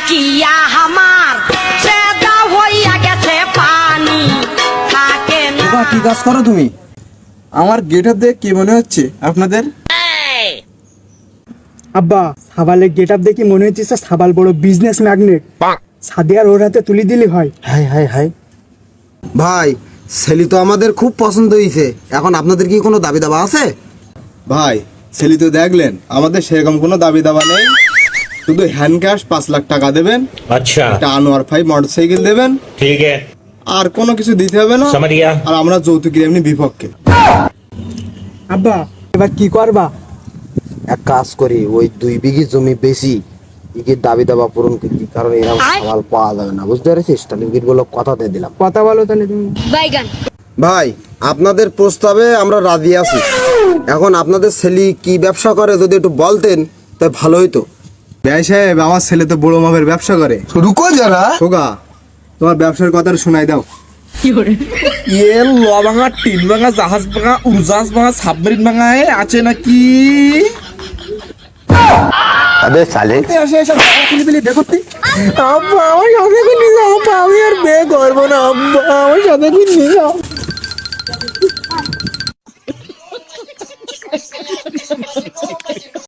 কিয়া আমার পেদা হইয়া গেছে পানি থাকে না। বাবা কি কাজ করো তুমি? আমার গেটআপ দেখে কি মনে হচ্ছে আপনাদের? আব্বা সাবালের গেট আপ দেখি মনে হচ্ছে সাবাল বড় বিজনেস ম্যাগনেট। সাদিয়ার ওর হাতে তুলে দিলি হয়। হাই হাই হাই ভাই ছেলে তো আমাদের খুব পছন্দ হয়েছে, এখন আপনাদের কি কোনো দাবি দাবা আছে? ভাই ছেলে তো দেখলেন, আমাদের সেরকম কোনো দাবি দাবা নেই, শুধু হ্যান্ড ক্যাশ 5 লাখ টাকা দেবেন, अच्छा একটা আনোয়ার 5 মোটরসাইকেল দেবেন, ठीक है আর কোনো কিছু দিতে হবে না। समझ गया আর আমরা যৌতুকের এমনি বিপক্ষে। আব্বা এবার কি করবা? এক কাজ করি, ওই 2 বিঘি জমি বেশি ইগির দাবি দাবা পূরণ করি, কারণ এরকম সওয়াল পাওয়া যাবে না, বুঝতে পেরেছিস? তাহলে ইগির গুলো কথা দিয়ে দিলাম। কথা বলো তাহলে তুমি। বাইগান ভাই আপনাদের প্রস্তাবে আমরা রাজি আছি। এখন আপনাদের ছেলে কি ব্যবসা করে যদি একটু বলতেন তাই ভালো হইতো। ভাই সাহেব, আমার ছেলে তো বড় মাপের ব্যবসা করে। রুকো যারা সোগা, তোমার ব্যবসার কথা শোনাই দাও। ये লোয়া ভাঙা, টিন ভাঙা, জাহাজ ভাঙা, উড়োজাহাজ ভাঙা, সাবমেরিন ভাঙা আছে নাকি? আবে সালে আব্বা আমার সাথে কি নিয়ে যাও? আব্বা আমি আর বিয়ে করবো না। আব্বা আমার সাথে কি নিয়ে যাও?